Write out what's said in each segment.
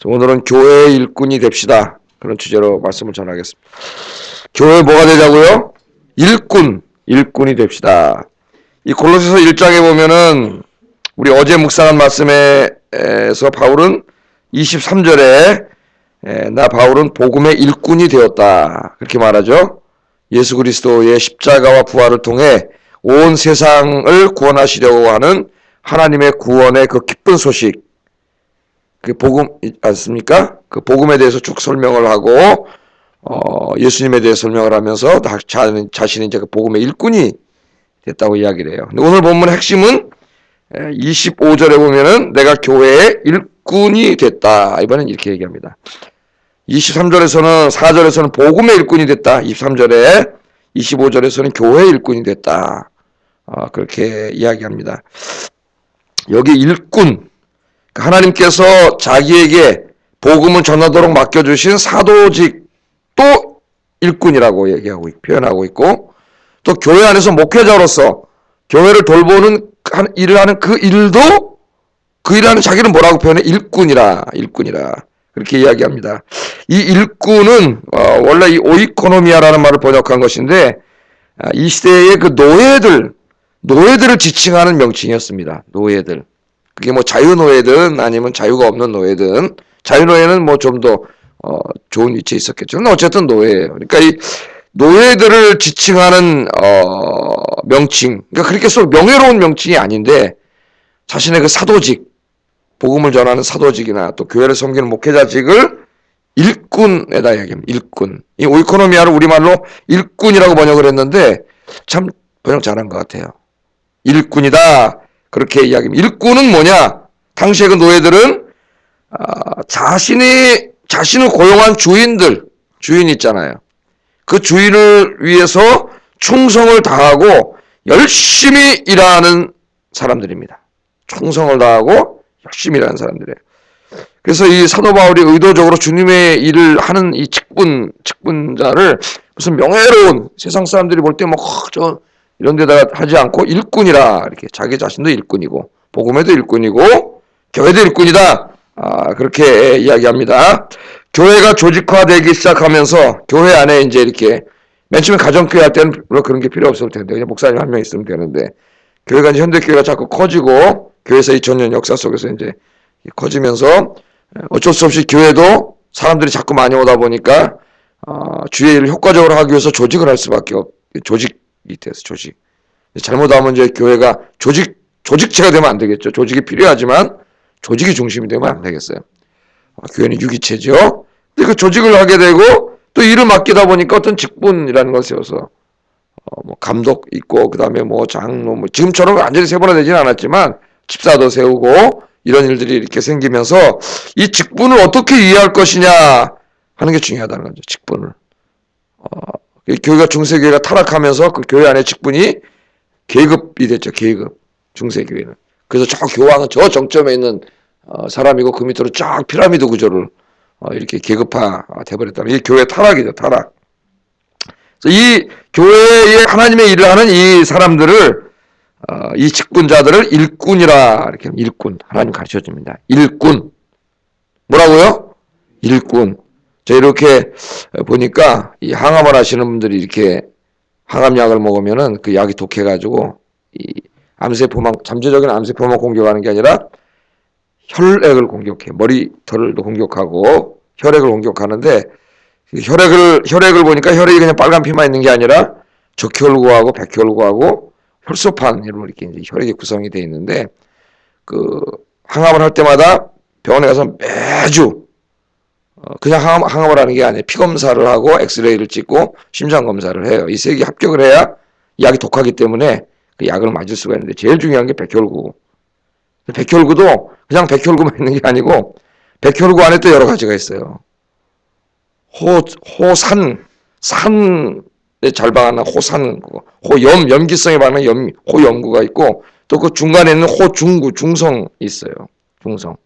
오늘은 교회의 일꾼이 됩시다. 그런 주제로 말씀을 전하겠습니다. 교회 뭐가 되자고요? 일꾼이 됩시다. 이 골로새서 1장에 보면은 우리 어제 묵상한 말씀에서 바울은 23절에 나 바울은 복음의 일꾼이 되었다. 그렇게 말하죠. 예수 그리스도의 십자가와 부활을 통해 온 세상을 구원하시려고 하는 하나님의 구원의 그 기쁜 소식, 그 복음 않습니까? 그 복음에 대해서 쭉 설명을 하고 예수님에 대해 설명을 하면서 자신이 이제 그 복음의 일꾼이 됐다고 이야기를 해요. 근데 오늘 본문의 핵심은 25절에 보면은 내가 교회의 일꾼이 됐다. 이번엔 이렇게 얘기합니다. 23절에서는 4절에서는 복음의 일꾼이 됐다. 23절에 25절에서는 교회의 일꾼이 됐다. 그렇게 이야기합니다. 여기 일꾼, 하나님께서 자기에게 복음을 전하도록 맡겨주신 사도직도 일꾼이라고 얘기하고 표현하고 있고, 또 교회 안에서 목회자로서 교회를 돌보는 일을 하는 그 일도 그 일하는 자기는 뭐라고 표현해? 일꾼이라 그렇게 이야기합니다. 이 일꾼은 원래 이 오이코노미아라는 말을 번역한 것인데 이 시대의 그 노예들을 지칭하는 명칭이었습니다. 노예들. 그게 뭐 자유노예든 아니면 자유가 없는 노예든, 자유노예는 뭐 좀 더 좋은 위치에 있었겠죠. 근데 어쨌든 노예예요. 그러니까 이 노예들을 지칭하는 명칭, 그러니까 그렇게 썩 명예로운 명칭이 아닌데 자신의 그 사도직, 복음을 전하는 사도직이나 또 교회를 섬기는 목회자직을 일꾼에다 이야기합니다. 일꾼. 이 오이코노미아를 우리말로 일꾼이라고 번역을 했는데 참 번역 잘한 것 같아요. 일꾼이다. 그렇게 이야기합니다. 일꾼은 뭐냐? 당시의 그 노예들은 자신을 고용한 주인 있잖아요. 그 주인을 위해서 충성을 다하고 열심히 일하는 사람들입니다. 충성을 다하고 열심히 일하는 사람들이에요. 그래서 이 사도 바울이 의도적으로 주님의 일을 하는 이 직분자를 무슨 명예로운 세상 사람들이 볼 때 이런 데다가 하지 않고 일꾼이라 이렇게 자기 자신도 일꾼이고 복음에도 일꾼이고 교회도 일꾼이다. 그렇게 이야기합니다. 교회가 조직화되기 시작하면서 교회 안에 이제 이렇게 맨 처음에 가정교회 할 때는 물론 그런 게 필요 없을 텐데 그냥 목사님 한 명 있으면 되는데 교회가 이제 현대교회가 자꾸 커지고 교회에서 2000년 역사 속에서 이제 커지면서 어쩔 수 없이 교회도 사람들이 자꾸 많이 오다 보니까 주의 일을 효과적으로 하기 위해서 조직을 할 수밖에 조직이 돼서 조직. 잘못하면 이제 교회가 조직체가 되면 안 되겠죠. 조직이 필요하지만 조직이 중심이 되면 안 되겠어요. 교회는 유기체죠. 근데 그 조직을 하게 되고 또 일을 맡기다 보니까 어떤 직분이라는 걸 세워서 감독 있고 그다음에 장로 지금처럼 완전히 세분화되지는 않았지만 집사도 세우고 이런 일들이 이렇게 생기면서 이 직분을 어떻게 이해할 것이냐 하는 게 중요하다는 거죠. 직분을. 교회가 중세교회가 타락하면서 그 교회 안에 직분이 계급이 됐죠. 계급. 중세교회는. 그래서 저 교황은 저 정점에 있는 사람이고 그 밑으로 쫙 피라미드 구조를 이렇게 계급화 돼버렸다면 이게 교회 타락이죠. 타락. 그래서 이 교회에 하나님의 일을 하는 이 사람들을 이 직분자들을 일꾼이라 이렇게 일꾼 하나님 가르쳐줍니다. 일꾼 뭐라고요? 일꾼. 저 이렇게 보니까 이 항암을 하시는 분들이 이렇게 항암약을 먹으면은 그 약이 독해가지고 이 암세포만 잠재적인 암세포만 공격하는 게 아니라 혈액을 공격해. 머리털도 공격하고 혈액을 공격하는데 혈액을 보니까 혈액이 그냥 빨간 피만 있는 게 아니라 적혈구하고 백혈구하고 혈소판 이렇게 이제 혈액이 구성이 되어 있는데 그 항암을 할 때마다 병원에 가서 매주 그냥 항암을 하는 게 아니에요. 피 검사를 하고 엑스레이를 찍고 심장 검사를 해요. 이 세 개 합격을 해야 약이 독하기 때문에 그 약을 맞을 수가 있는데 제일 중요한 게 백혈구. 백혈구도 그냥 백혈구만 있는 게 아니고 백혈구 안에 또 여러 가지가 있어요. 산에 잘 반응하는 호산, 염기성에 반응하는 호염구가 있고 또 그 중간에 있는 호중구, 중성이 있어요. 중성.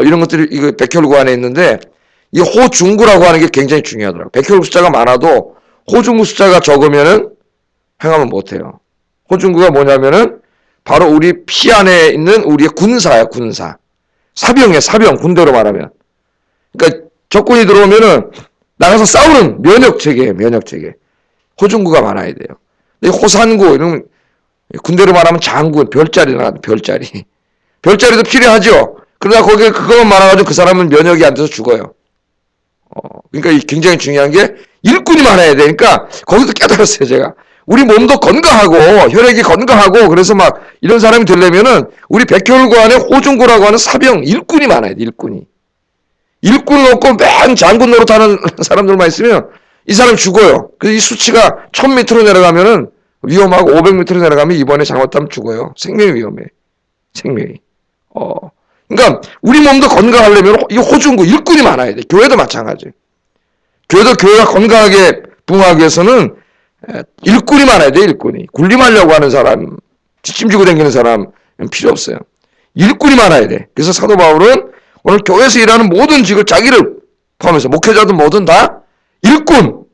이런 것들이 이거 백혈구 안에 있는데 이 호중구라고 하는 게 굉장히 중요하더라고요. 백혈구 숫자가 많아도 호중구 숫자가 적으면은 행하면 못해요. 호중구가 뭐냐면은 바로 우리 피 안에 있는 우리의 군사야, 군사. 사병, 군대로 말하면. 그러니까 적군이 들어오면은 나가서 싸우는 면역체계예요. 면역체계. 호중구가 많아야 돼요. 근데 호산구 이런 군대로 말하면 장군, 별자리 나가는 별자리. 별자리도 필요하죠. 그러나 거기에 그것만 많아가지고 그 사람은 면역이 안 돼서 죽어요. 그러니까 굉장히 중요한 게 일꾼이 많아야 되니까 거기도 깨달았어요, 제가. 우리 몸도 건강하고 혈액이 건강하고 그래서 막 이런 사람이 되려면은 우리 백혈구 안에 호중구라고 하는 사병 일꾼이 많아야 돼. 일꾼이. 일꾼을 없고 맨 장군 노릇하는 사람들만 있으면 이 사람 죽어요. 그래서 이 수치가 1000m로 내려가면은 위험하고 500m로 내려가면 이번에 잘못하면 죽어요. 생명이 위험해. 생명이. 그러니까 우리 몸도 건강하려면 이 호중구 일꾼이 많아야 돼. 교회도 마찬가지. 교회도 교회가 건강하게 부흥하기 위해서는 일꾼이 많아야 돼. 일꾼이. 군림하려고 하는 사람, 뒷짐지고 다니는 사람 필요 없어요. 일꾼이 많아야 돼. 그래서 사도 바울은 오늘 교회에서 일하는 모든 직을 자기를 포함해서 목회자든 뭐든 다 일꾼.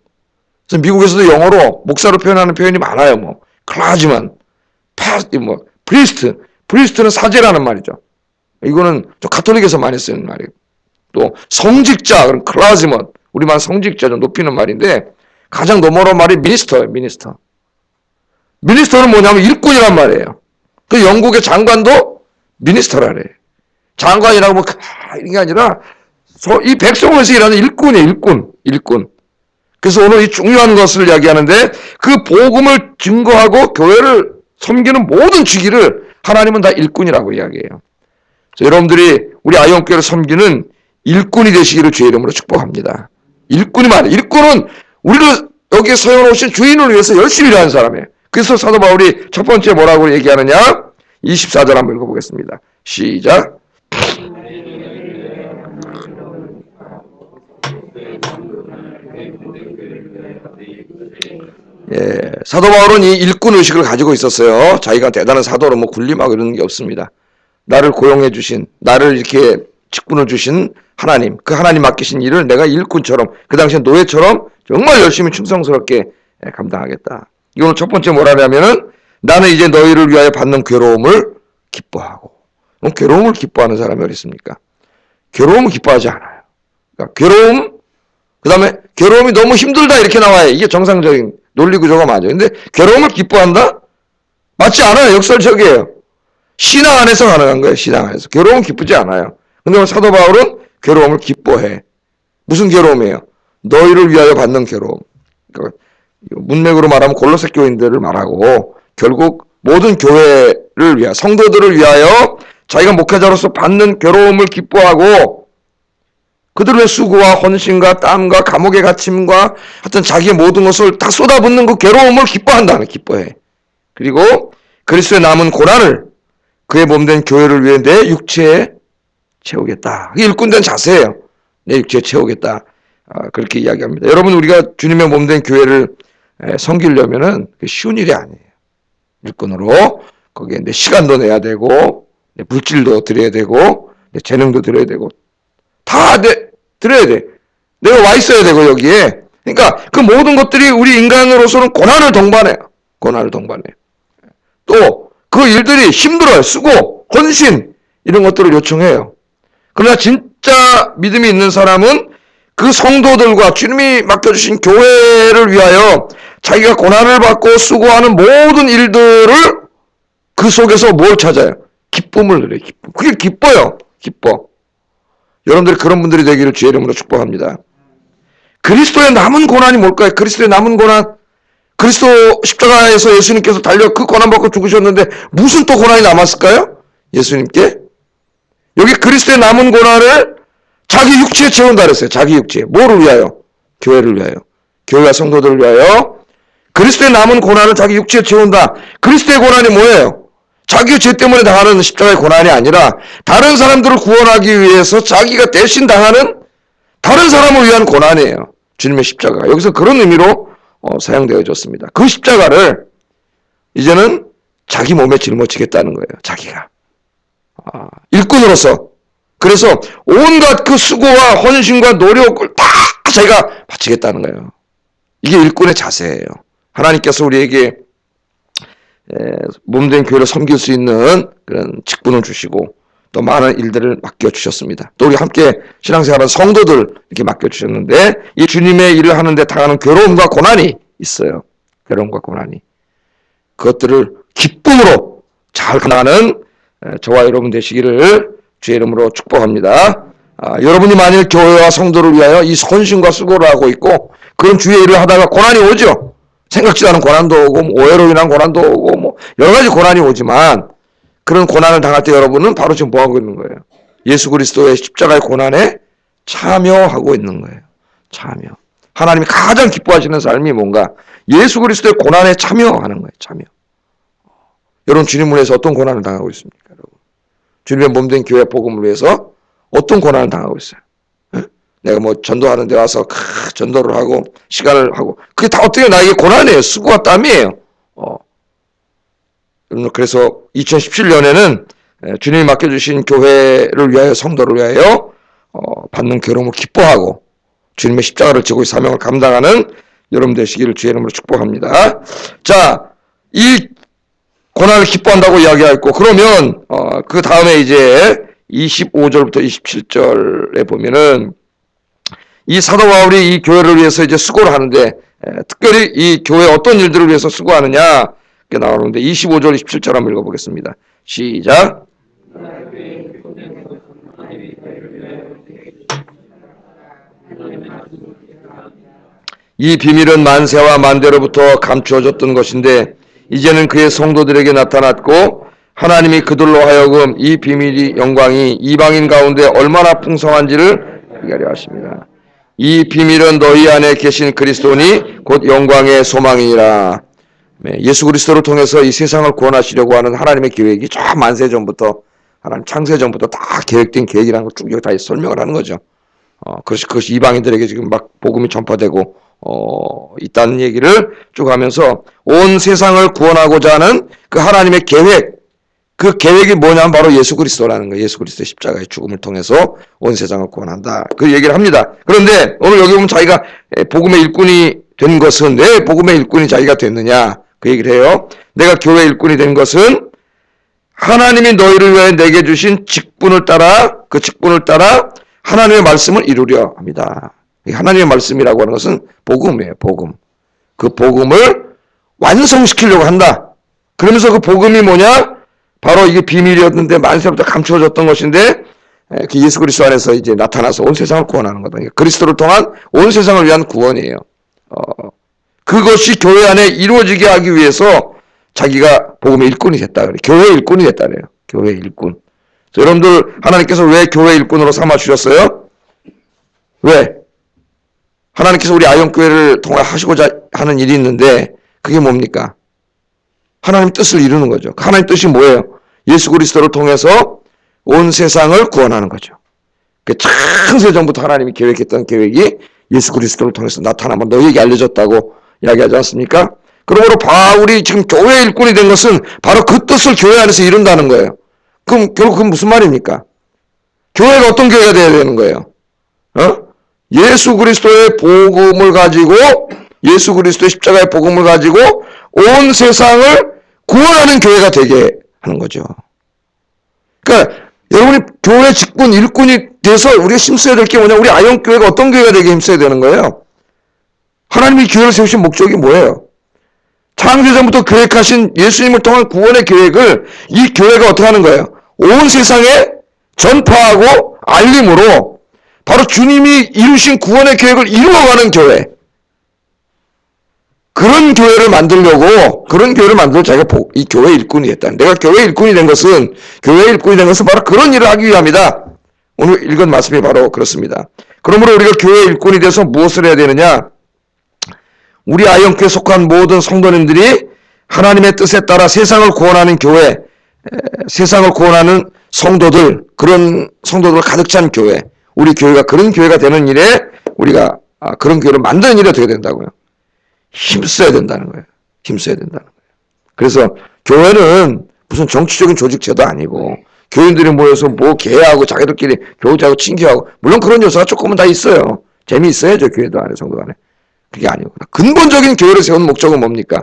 그래서 미국에서도 영어로 목사로 표현하는 표현이 많아요. 뭐 클라지만, 프리스트는 사제라는 말이죠. 이거는 좀 가톨릭에서 많이 쓰는 말이에요. 또 성직자, 그럼 클라지먼, 우리만 성직자 좀 높이는 말인데 가장 너머로 말이 미니스터예요. 미니스터. 미니스터는 뭐냐면 일꾼이란 말이에요. 그 영국의 장관도 미니스터라래. 장관이라고 뭐 이런 게 아니라 이 백성을 위해서 일하는 일꾼이에요. 일꾼. 그래서 오늘 이 중요한 것을 이야기하는데 그 복음을 증거하고 교회를 섬기는 모든 직위를 하나님은 다 일꾼이라고 이야기해요. 여러분들이 우리 아이온교회를 섬기는 일꾼이 되시기를 주의 이름으로 축복합니다. 일꾼이 많아요. 일꾼은 우리를 여기에 세워놓으신 주인을 위해서 열심히 일하는 사람이에요. 그래서 사도 바울이 첫 번째 뭐라고 얘기하느냐? 24절 한번 읽어보겠습니다. 시작. 사도 바울은 이 일꾼 의식을 가지고 있었어요. 자기가 대단한 사도로 뭐 군림하고 이러는 게 없습니다. 나를 고용해 주신, 나를 이렇게 직분을 주신 하나님, 그 하나님 맡기신 일을 내가 일꾼처럼, 그 당시에 노예처럼 정말 열심히 충성스럽게 감당하겠다. 이거는 첫 번째 뭐라냐면은 나는 이제 너희를 위하여 받는 괴로움을 기뻐하고. 그럼 괴로움을 기뻐하는 사람이 어디 있습니까? 괴로움을 기뻐하지 않아요. 그러니까 괴로움, 그 다음에 괴로움이 너무 힘들다 이렇게 나와요. 이게 정상적인 논리 구조가 맞아요. 근데 괴로움을 기뻐한다? 맞지 않아요. 역설적이에요. 신앙 안에서 가능한 거예요. 신앙 안에서. 괴로움은 기쁘지 않아요. 근데 오늘 사도 바울은 괴로움을 기뻐해. 무슨 괴로움이에요? 너희를 위하여 받는 괴로움. 그러니까 문맥으로 말하면 골로새 교인들을 말하고 결국 모든 교회를 위하여, 성도들을 위하여 자기가 목회자로서 받는 괴로움을 기뻐하고 그들의 수고와 헌신과 땀과 감옥의 갇힘과 하여튼 자기의 모든 것을 다 쏟아붓는 그 괴로움을 기뻐한다는, 기뻐해. 그리고 그리스도의 남은 고난을 그의 몸된 교회를 위해 내 육체에 채우겠다. 그게 일꾼된 자세예요. 내 육체에 채우겠다. 그렇게 이야기합니다. 여러분, 우리가 주님의 몸된 교회를 섬기려면은 쉬운 일이 아니에요. 일꾼으로 거기에 내 시간도 내야 되고 내 물질도 드려야 되고 내 재능도 드려야 되고 다 드려야 돼. 내가 와 있어야 되고 여기에. 그러니까 그 모든 것들이 우리 인간으로서는 고난을 동반해요. 고난을 동반해요. 또 그 일들이 힘들어요. 수고, 헌신 이런 것들을 요청해요. 그러나 진짜 믿음이 있는 사람은 그 성도들과 주님이 맡겨주신 교회를 위하여 자기가 고난을 받고 수고하는 모든 일들을 그 속에서 뭘 찾아요? 기쁨을 누려요. 기쁨. 그게 기뻐요. 기뻐. 여러분들이 그런 분들이 되기를 주의 이름으로 축복합니다. 그리스도의 남은 고난이 뭘까요? 그리스도의 남은 고난. 그리스도 십자가에서 예수님께서 달려 그 고난 받고 죽으셨는데 무슨 또 고난이 남았을까요? 예수님께. 여기 그리스도의 남은 고난을 자기 육체에 채운다 그랬어요. 자기 육체에. 뭐를 위하여? 교회를 위하여. 교회와 성도들을 위하여 그리스도의 남은 고난을 자기 육체에 채운다. 그리스도의 고난이 뭐예요? 자기의 죄 때문에 당하는 십자가의 고난이 아니라 다른 사람들을 구원하기 위해서 자기가 대신 당하는 다른 사람을 위한 고난이에요. 주님의 십자가. 여기서 그런 의미로 사용되어졌습니다. 그 십자가를 이제는 자기 몸에 짊어지겠다는 거예요. 자기가. 일꾼으로서. 그래서 온갖 그 수고와 헌신과 노력을 다 자기가 바치겠다는 거예요. 이게 일꾼의 자세예요. 하나님께서 우리에게 몸된 교회를 섬길 수 있는 그런 직분을 주시고 또 많은 일들을 맡겨주셨습니다. 또 우리 함께 신앙생활하는 성도들 이렇게 맡겨주셨는데 이 주님의 일을 하는데 당하는 괴로움과 고난이 있어요. 괴로움과 고난이. 그것들을 기쁨으로 잘 감당하는 저와 여러분 되시기를 주의 이름으로 축복합니다. 여러분이 만일 교회와 성도를 위하여 이 헌신과 수고를 하고 있고 그런 주의 일을 하다가 고난이 오죠. 생각지도 않은 고난도 오고 오해로 인한 고난도 오고 여러 가지 고난이 오지만 그런 고난을 당할 때 여러분은 바로 지금 뭐하고 있는 거예요? 예수 그리스도의 십자가의 고난에 참여하고 있는 거예요. 참여. 하나님이 가장 기뻐하시는 삶이 뭔가? 예수 그리스도의 고난에 참여하는 거예요. 참여. 여러분 주님을 위해서 어떤 고난을 당하고 있습니까? 여러분? 주님의 몸된 교회 복음을 위해서 어떤 고난을 당하고 있어요? 내가 전도하는 데 와서 전도를 하고 시간을 하고 그게 다 어떻게 나에게 고난이에요. 수고와 땀이에요. 그래서 2017년에는 주님이 맡겨주신 교회를 위하여 성도를 위하여 받는 괴로움을 기뻐하고 주님의 십자가를 지고 사명을 감당하는 여러분 되시기를 주의 이름으로 축복합니다. 자, 이 고난을 기뻐한다고 이야기하고 그러면 그 다음에 이제 25절부터 27절에 보면은 이 사도 바울이 이 교회를 위해서 이제 수고를 하는데 특별히 이 교회 어떤 일들을 위해서 수고하느냐 이렇게 나오는데 25절 27절 한번 읽어보겠습니다. 시작. 이 비밀은 만세와 만대로부터 감추어졌던 것인데 이제는 그의 성도들에게 나타났고 하나님이 그들로 하여금 이 비밀이 영광이 이방인 가운데 얼마나 풍성한지를 알게 하려 하십니다. 이 비밀은 너희 안에 계신 그리스도니 곧 영광의 소망이니라. 예수 그리스도를 통해서 이 세상을 구원하시려고 하는 하나님의 계획이 저 만세 전부터 하나님 창세 전부터 다 계획된 계획이라는 걸 쭉 여기 다 설명을 하는 거죠. 그것이 이방인들에게 지금 막 복음이 전파되고 있다는 얘기를 쭉 하면서 온 세상을 구원하고자 하는 그 하나님의 계획, 그 계획이 뭐냐면 바로 예수 그리스도라는 거예요. 예수 그리스도의 십자가의 죽음을 통해서 온 세상을 구원한다. 그 얘기를 합니다. 그런데 오늘 여기 보면 자기가 복음의 일꾼이 된 것은 왜 복음의 일꾼이 자기가 됐느냐 그 얘기를 해요. 내가 교회 일꾼이 된 것은 하나님이 너희를 위해 내게 주신 직분을 따라 그 직분을 따라 하나님의 말씀을 이루려 합니다. 하나님의 말씀이라고 하는 것은 복음이에요. 복음. 그 복음을 완성시키려고 한다. 그러면서 그 복음이 뭐냐? 바로 이게 비밀이었는데 만세부터 감추어졌던 것인데 그 예수 그리스도 안에서 이제 나타나서 온 세상을 구원하는 거다. 그리스도를 통한 온 세상을 위한 구원이에요. 그것이 교회 안에 이루어지게 하기 위해서 자기가 복음의 일꾼이 됐다 그래요. 교회 일꾼이 됐다 그래요. 교회 일꾼. 여러분들 하나님께서 왜 교회 일꾼으로 삼아 주셨어요? 왜? 하나님께서 우리 아영교회를 통하시고자 하는 일이 있는데 그게 뭡니까? 하나님 뜻을 이루는 거죠. 하나님 뜻이 뭐예요? 예수 그리스도를 통해서 온 세상을 구원하는 거죠. 창세 전부터 하나님이 계획했던 계획이 예수 그리스도를 통해서 나타나면 너희에게 알려졌다고 이야기하지 않습니까? 그러므로 바울이 지금 교회 일꾼이 된 것은 바로 그 뜻을 교회 안에서 이룬다는 거예요. 그럼 결국 그건 무슨 말입니까? 교회가 어떤 교회가 되어야 되는 거예요? 예수 그리스도의 복음을 가지고 예수 그리스도의 십자가의 복음을 가지고 온 세상을 구원하는 교회가 되게 하는 거죠. 그러니까 여러분이 교회 직분 일꾼이 돼서 우리가 힘써야 될 게 뭐냐? 우리 아영교회가 어떤 교회가 되게 힘써야 되는 거예요? 하나님이 교회를 세우신 목적이 뭐예요? 창세전부터 계획하신 예수님을 통한 구원의 계획을 이 교회가 어떻게 하는 거예요? 온 세상에 전파하고 알림으로 바로 주님이 이루신 구원의 계획을 이루어가는 교회. 그런 교회를 만들려고, 그런 교회를 만들어 자기가 이 교회 일꾼이 됐다. 내가 교회 일꾼이 된 것은 바로 그런 일을 하기 위함이다. 오늘 읽은 말씀이 바로 그렇습니다. 그러므로 우리가 교회 일꾼이 돼서 무엇을 해야 되느냐? 우리 아영교회에 속한 모든 성도님들이 하나님의 뜻에 따라 세상을 구원하는 교회, 세상을 구원하는 성도들, 그런 성도들 가득 찬 교회, 우리 교회가 그런 교회가 되는 일에 우리가 그런 교회를 만드는 일이 어떻게 된다고요? 힘써야 된다는 거예요. 힘써야 된다는 거예요. 그래서 교회는 무슨 정치적인 조직체도 아니고 교인들이 모여서 뭐 개하고 자기들끼리 교제하고 친교하고 물론 그런 요소가 조금은 다 있어요. 재미있어야죠. 교회도 안에 성도 안에. 그게 아니고 근본적인 교회를 세운 목적은 뭡니까?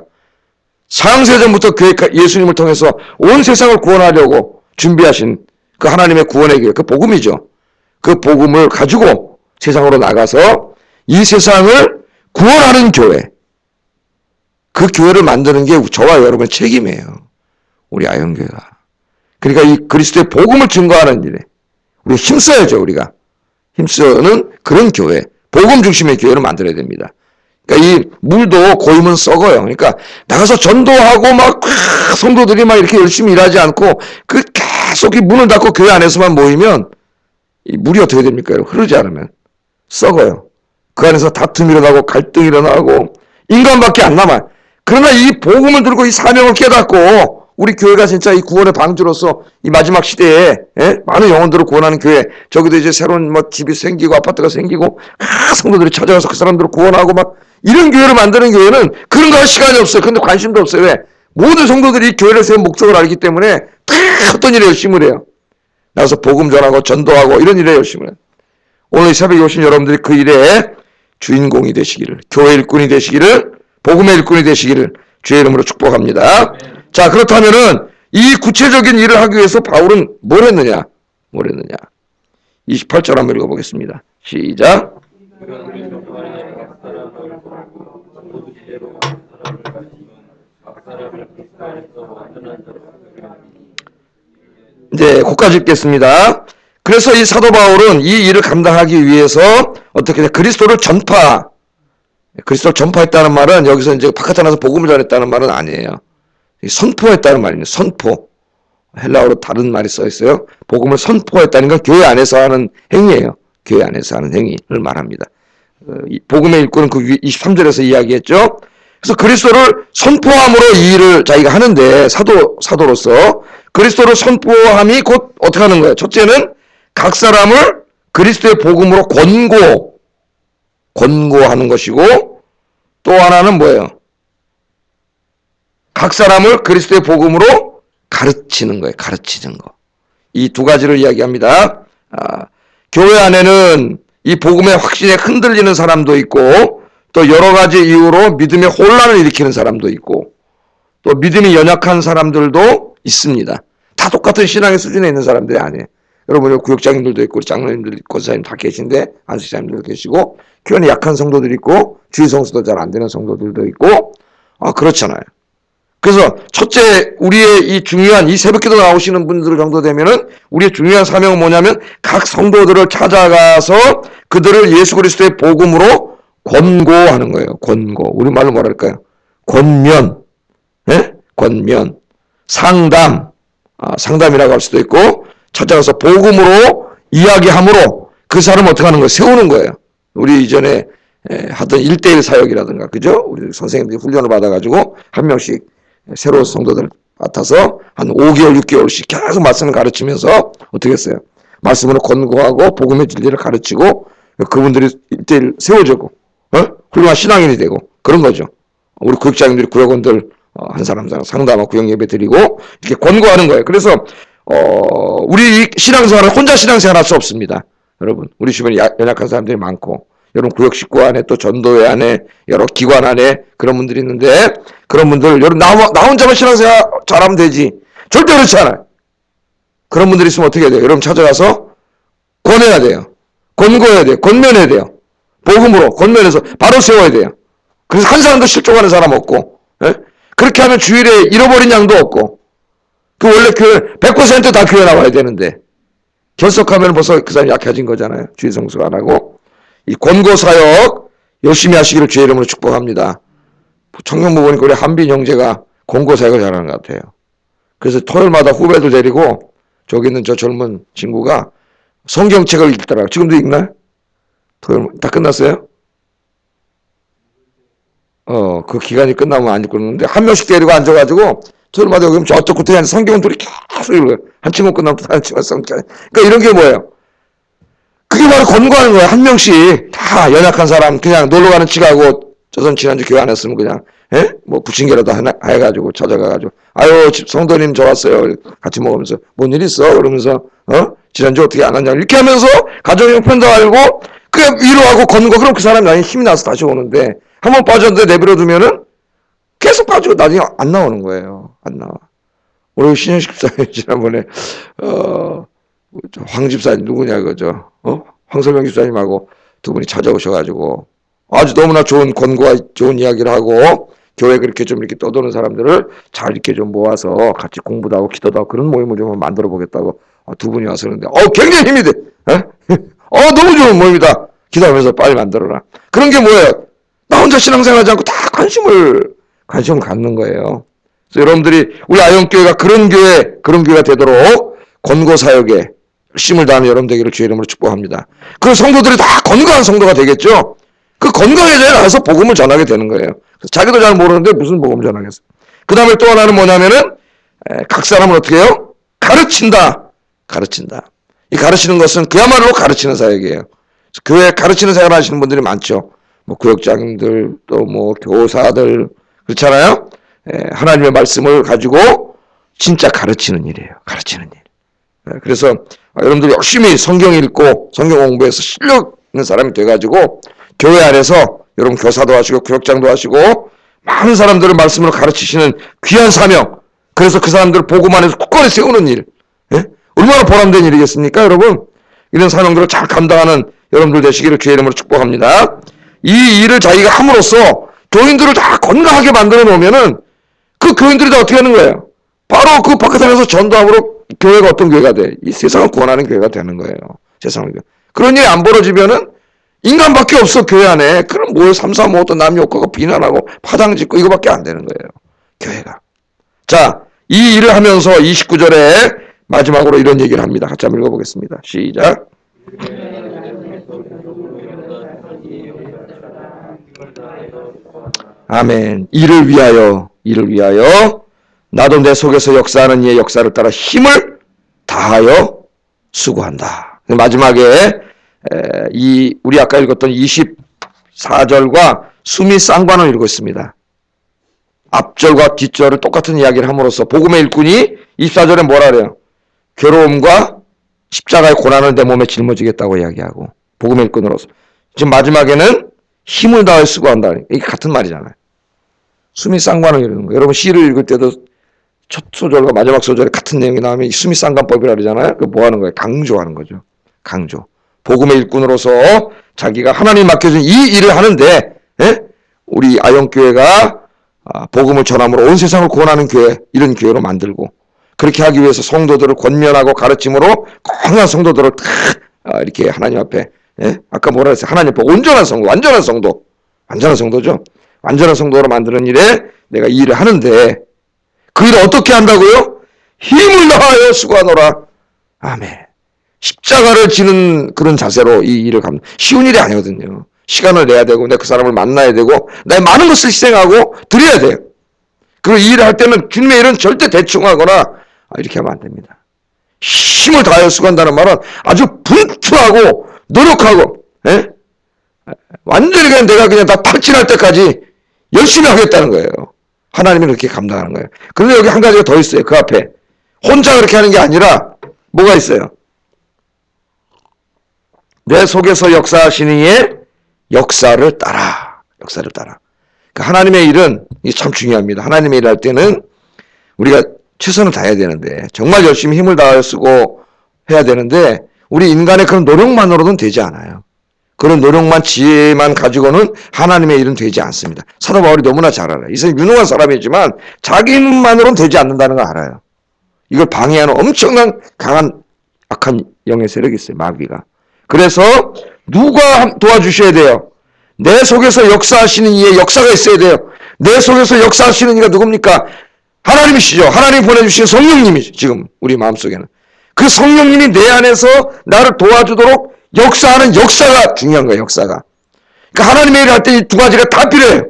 창세전부터 예수님을 통해서 온 세상을 구원하려고 준비하신 그 하나님의 구원의 교회, 그 복음이죠. 그 복음을 가지고 세상으로 나가서 이 세상을 구원하는 교회, 그 교회를 만드는 게 저와 여러분의 책임이에요. 우리 아현교회가. 그러니까 이 그리스도의 복음을 증거하는 일에 우리 힘써야죠. 우리가 힘쓰는 그런 교회, 복음 중심의 교회를 만들어야 됩니다. 그러니까 이 물도 고이면 썩어요. 그러니까 나가서 전도하고 막 성도들이 막 이렇게 열심히 일하지 않고 그 계속 이 문을 닫고 교회 안에서만 모이면 이 물이 어떻게 됩니까? 흐르지 않으면 썩어요. 그 안에서 다툼이 일어나고 갈등이 일어나고 인간밖에 안 남아요. 그러나 이 복음을 들고 이 사명을 깨닫고 우리 교회가 진짜 이 구원의 방주로서 이 마지막 시대에 많은 영혼들을 구원하는 교회, 저기도 이제 새로운 뭐 집이 생기고 아파트가 생기고 성도들이 찾아가서 그 사람들을 구원하고 막 이런 교회를 만드는 교회는 그런 거 할 시간이 없어요. 근데 관심도 없어요. 왜? 모든 성도들이 이 교회를 세운 목적을 알기 때문에 다 어떤 일에 열심히 해요. 나가서 복음 전하고 전도하고 이런 일에 열심히 해요. 오늘 새벽에 오신 여러분들이 그 일에 주인공이 되시기를, 교회 일꾼이 되시기를, 복음의 일꾼이 되시기를 주의 이름으로 축복합니다. 자, 그렇다면은 이 구체적인 일을 하기 위해서 바울은 뭘 했느냐? 28절 한번 읽어보겠습니다. 시작. 이제 거기까지 읽겠습니다. 그래서 이 사도 바울은 이 일을 감당하기 위해서 어떻게 그리스도를 전파했다는 말은 여기서 이제 바깥에 나서 복음을 전했다는 말은 아니에요. 선포했다는 말입니다. 선포. 헬라어로 다른 말이 써 있어요. 복음을 선포했다는 건 교회 안에서 하는 행위예요. 교회 안에서 하는 행위를 말합니다. 복음의 일꾼은 그 23절에서 이야기했죠. 그래서 그리스도를 선포함으로 이 일을 자기가 하는데 사도로서 그리스도를 선포함이 곧 어떻게 하는 거예요? 첫째는 각 사람을 그리스도의 복음으로 권고하는 것이고 또 하나는 뭐예요? 각 사람을 그리스도의 복음으로 가르치는 거예요. 가르치는 거. 이 두 가지를 이야기합니다. 교회 안에는 이 복음의 확신에 흔들리는 사람도 있고 또 여러 가지 이유로 믿음의 혼란을 일으키는 사람도 있고 또 믿음이 연약한 사람들도 있습니다. 다 똑같은 신앙의 수준에 있는 사람들이 아니에요. 여러분 구역장님들도 있고 장로님들 있고 권사님 다 계신데 안수장님들도 계시고 교회에 약한 성도들이 있고 주의 성수도 잘 안 되는 성도들도 있고 그렇잖아요. 그래서 첫째 우리의 이 중요한 이 새벽기도 나오시는 분들 정도 되면은 우리의 중요한 사명은 뭐냐면 각 성도들을 찾아가서 그들을 예수 그리스도의 복음으로 권고하는 거예요. 권고. 우리말로 뭐랄까요? 권면. 예? 권면. 상담. 상담이라고 할 수도 있고 찾아가서 복음으로 이야기함으로 그 사람을 어떻게 하는 거예요? 세우는 거예요. 우리 이전에 하던 1:1 사역이라든가 그죠? 우리 선생님들이 훈련을 받아가지고 한 명씩 새로운 성도들을 맡아서 한 5개월, 6개월씩 계속 말씀을 가르치면서 어떻게 했어요? 말씀으로 권고하고 복음의 진리를 가르치고 그분들이 1:1 세워주고 훌륭한 신앙인이 되고 그런 거죠. 우리 구역장님들이 구역원들 한 사람 상담하고 구역 예배 드리고 이렇게 권고하는 거예요. 그래서 우리 신앙생활은 혼자 신앙생활 할 수 없습니다. 여러분 우리 주변에 연약한 사람들이 많고 여러분 구역 식구 안에 또 전도회 안에 여러 기관 안에 그런 분들이 있는데 그런 분들 여러분 나 혼자만 신앙생활 잘하면 되지 절대 그렇지 않아요. 그런 분들이 있으면 어떻게 해야 돼요? 여러분 찾아가서 권해야 돼요. 권고해야 돼요. 권면해야 돼요. 복음으로 권면해서 바로 세워야 돼요. 그래서 한 사람도 실족하는 사람 없고 그렇게 하면 주일에 잃어버린 양도 없고 그 원래 교회 100% 다 교회 나와야 되는데 결석하면 벌써 그 사람이 약해진 거잖아요. 주의 성수가 안 하고 이 권고 사역 열심히 하시기를 주의 이름으로 축복합니다. 청년부 보니까 우리 한빈 형제가 권고 사역을 잘하는 것 같아요. 그래서 토요일마다 후배들 데리고 저기 있는 저 젊은 친구가 성경책을 읽더라고요. 지금도 읽나요? 토요일 다 끝났어요? 그 기간이 끝나면 안 읽고 있는데 한 명씩 데리고 앉아가지고 토요일마다 여기 저쪽 끝에 앉아 성경은 둘이 계속 읽어요. 한 친구 끝나면 또 다른 친구가 성경. 그러니까 이런 게 뭐예요? 그게 바로 권고하는 거예요. 한 명씩 다 연약한 사람 그냥 놀러 가는 치가고 저선 지난주 교회 안 했으면 그냥 뭐 부침개라도 해가지고 찾아가가지고 아유 성도님 저 왔어요. 같이 먹으면서 뭔 일 있어? 그러면서 지난주 어떻게 안 왔냐 이렇게 하면서 가정 형편도 알고 그 위로하고 권고 그럼 그 사람이 나중에 힘이 나서 다시 오는데 한번 빠졌는데 내버려 두면은 계속 빠지고 나중에 안 나오는 거예요. 안 나와. 우리 신현식 집사님 지난번에 황 집사님 누구냐 그죠? 황설명 집사님하고 두 분이 찾아오셔가지고 아주 너무나 좋은 권고와 좋은 이야기를 하고 교회 그렇게 좀 이렇게 떠도는 사람들을 잘 이렇게 좀 모아서 같이 공부도 하고 기도도 하고 그런 모임을 좀 만들어 보겠다고 두 분이 와서 그러는데 굉장히 힘이 돼. 너무 좋은 모임이다. 기도하면서 빨리 만들어라. 그런 게 뭐예요? 나 혼자 신앙생활하지 않고 다 관심을 갖는 거예요. 그래서 여러분들이 우리 아영교회가 그런 교회가 되도록 권고 사역에 열심을 다하는 여러분 되기를 주의 이름으로 축복합니다. 그 성도들이 다 건강한 성도가 되겠죠? 그 건강해져야 나가서 복음을 전하게 되는 거예요. 자기도 잘 모르는데 무슨 복음을 전하겠어요. 그 다음에 또 하나는 뭐냐면은 각 사람을 어떻게 해요? 가르친다. 이 가르치는 것은 그야말로 가르치는 사역이에요. 교회 가르치는 사역을 하시는 분들이 많죠. 뭐 구역장님들 또 뭐 교사들 그렇잖아요. 하나님의 말씀을 가지고 진짜 가르치는 일이에요. 가르치는 일. 그래서 여러분들이 열심히 성경 읽고 성경 공부해서 실력 있는 사람이 돼가지고 교회 안에서 여러분 교사도 하시고 구역장도 하시고 많은 사람들을 말씀으로 가르치시는 귀한 사명. 그래서 그 사람들을 복음 안에서 굳건히 세우는 일. 얼마나 보람된 일이겠습니까, 여러분? 이런 사명들을 잘 감당하는 여러분들 되시기를 주의 이름으로 축복합니다. 이 일을 자기가 함으로써 교인들을 다 건강하게 만들어 놓으면은 그 교인들이 다 어떻게 하는 거예요? 바로 그 바깥에 나가서 전도함으로 교회가 어떤 교회가 돼? 이 세상을 구원하는 교회가 되는 거예요. 세상을. 그런 일이 안 벌어지면은 인간밖에 없어, 교회 안에. 그럼 뭐 3, 4, 5 또 남 욕하고 비난하고 파당 짓고 이거밖에 안 되는 거예요. 교회가. 자, 이 일을 하면서 29절에 마지막으로 이런 얘기를 합니다. 같이 한번 읽어보겠습니다. 시작. 아멘. 이를 위하여 나도 내 속에서 역사하는 이의 역사를 따라 힘을 다하여 수고한다. 마지막에 우리 아까 읽었던 24절과 수미 쌍관을 읽고 있습니다. 앞절과 뒷절을 똑같은 이야기를 함으로써 복음의 일꾼이 24절에 뭐라 그래요? 괴로움과 십자가의 고난을 내 몸에 짊어지겠다고 이야기하고 복음의 일꾼으로서 지금 마지막에는 힘을 다해 수고한다. 이게 같은 말이잖아요. 수미 쌍관을 읽는 거예요. 여러분 시를 읽을 때도 첫 소절과 마지막 소절에 같은 내용이 나오면 이 수미 쌍관법이라 그러잖아요. 그 뭐 하는 거예요? 강조하는 거죠. 강조. 복음의 일꾼으로서 자기가 하나님 맡겨준 이 일을 하는데 우리 아영교회가 복음을 전함으로 온 세상을 구원하는 교회, 이런 교회로 만들고 그렇게 하기 위해서 성도들을 권면하고 가르침으로 강한 성도들을 이렇게 하나님 앞에 아까 뭐라 했어요? 하나님 앞에 온전한 성도, 완전한 성도죠. 완전한 성도로 만드는 일에 내가 이 일을 하는데 그 일을 어떻게 한다고요? 힘을 다하여 수고하노라. 아멘. 십자가를 지는 그런 자세로 이 일을 갑니다. 쉬운 일이 아니거든요. 시간을 내야 되고 내가 그 사람을 만나야 되고 나의 많은 것을 희생하고 드려야 돼요. 그리고 이 일을 할 때는 주님의 일은 절대 대충 하거나 이렇게 하면 안 됩니다. 힘을 다하여 수고한다는 말은 아주 분투하고 노력하고 완전히 그냥 내가 그냥 다 탈진할 때까지 열심히 하겠다는 거예요. 하나님이 그렇게 감당하는 거예요. 그런데 여기 한 가지가 더 있어요. 그 앞에 혼자 그렇게 하는 게 아니라 뭐가 있어요? 내 속에서 역사하시는 이의 역사를 따라. 그러니까 하나님의 일은 이게 참 중요합니다. 하나님의 일을 할 때는 우리가 최선을 다해야 되는데 정말 열심히 힘을 다해 쓰고 해야 되는데 우리 인간의 그런 노력만으로는 되지 않아요. 그런 노력만 지혜만 가지고는 하나님의 일은 되지 않습니다. 사도 바울이 너무나 잘 알아요. 이 사람이 유능한 사람이지만 자기 힘만으로는 되지 않는다는 걸 알아요. 이걸 방해하는 엄청난 강한 악한 영의 세력이 있어요. 마귀가. 그래서 누가 도와주셔야 돼요? 내 속에서 역사하시는 이의 역사가 있어야 돼요. 내 속에서 역사하시는 이가 누굽니까? 하나님이시죠. 하나님 보내주신 성령님이죠. 지금 우리 마음속에는. 그 성령님이 내 안에서 나를 도와주도록 역사하는 역사가 중요한 거예요. 역사가. 그러니까 하나님의 일을 할 때 이 두 가지가 다 필요해요.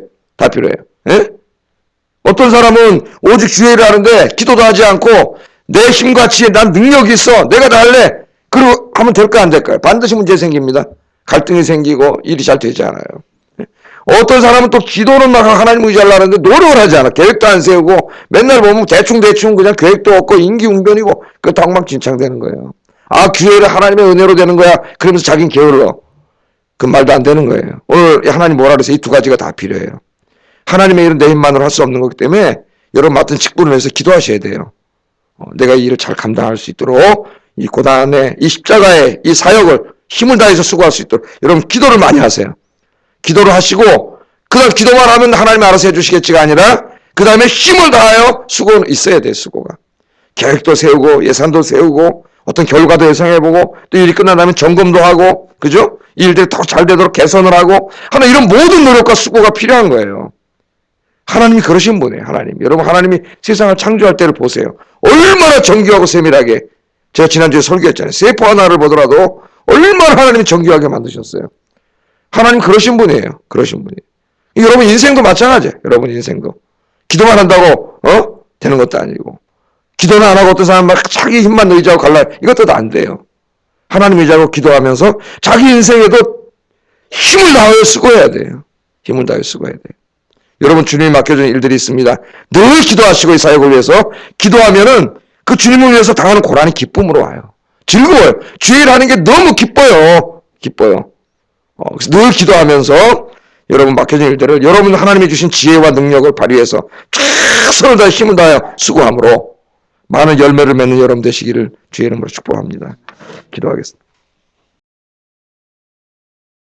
어떤 사람은 오직 주의 일을 하는데 기도도 하지 않고 내 힘과 지혜, 난 능력이 있어. 내가 다 할래. 그리고 하면 될까 안 될까요? 반드시 문제 생깁니다. 갈등이 생기고 일이 잘 되지 않아요. 어떤 사람은 또 기도는 막 하나님 의지하려는데 노력을 하지 않아. 계획도 안 세우고 맨날 보면 대충 그냥 계획도 없고 임기응변이고 그것도 엉망진창되는 거예요. 기회를 하나님의 은혜로 되는 거야. 그러면서 자기는 게을러. 그 말도 안 되는 거예요. 오늘 하나님 뭐라 그래서 이 두 가지가 다 필요해요. 하나님의 일은 내 힘만으로 할 수 없는 거기 때문에 여러분 맡은 직분을 위해서 기도하셔야 돼요. 내가 이 일을 잘 감당할 수 있도록 이 고난의 이 십자가의 이 사역을 힘을 다해서 수고할 수 있도록 여러분 기도를 많이 하세요. 기도를 하시고 그다음 기도만 하면 하나님이 알아서 해주시겠지가 아니라 그 다음에 힘을 다하여 수고는 있어야 돼. 수고가. 계획도 세우고 예산도 세우고 어떤 결과도 예상해보고 또 일이 끝나면 점검도 하고 그죠? 이 일들이 더 잘 되도록 개선을 하고 하는 이런 모든 노력과 수고가 필요한 거예요. 하나님이 그러신 분이에요. 하나님. 여러분 하나님이 세상을 창조할 때를 보세요. 얼마나 정교하고 세밀하게 제가 지난주에 설교했잖아요. 세포 하나를 보더라도 얼마나 하나님이 정교하게 만드셨어요. 하나님 그러신 분이에요. 그러신 분이에요. 여러분 인생도 마찬가지예요. 여러분 인생도. 기도만 한다고 되는 것도 아니고 기도는 안 하고 어떤 사람 막 자기 힘만 의지하고 갈라 이것도 안 돼요. 하나님 의지하고 기도하면서 자기 인생에도 힘을 다하여 수고해야 돼요. 힘을 다하여 수고해야 돼요. 여러분 주님이 맡겨준 일들이 있습니다. 늘 기도하시고 이 사역을 위해서 기도하면은 그 주님을 위해서 당하는 고난이 기쁨으로 와요. 즐거워요. 주일 하는 게 너무 기뻐요. 기뻐요. 그래서 늘 기도하면서 여러분 맡겨진 일들을 여러분 하나님이 주신 지혜와 능력을 발휘해서 최선을 다해 힘을 다하여 수고함으로 많은 열매를 맺는 여러분 되시기를 주의 이름으로 축복합니다. 기도하겠습니다.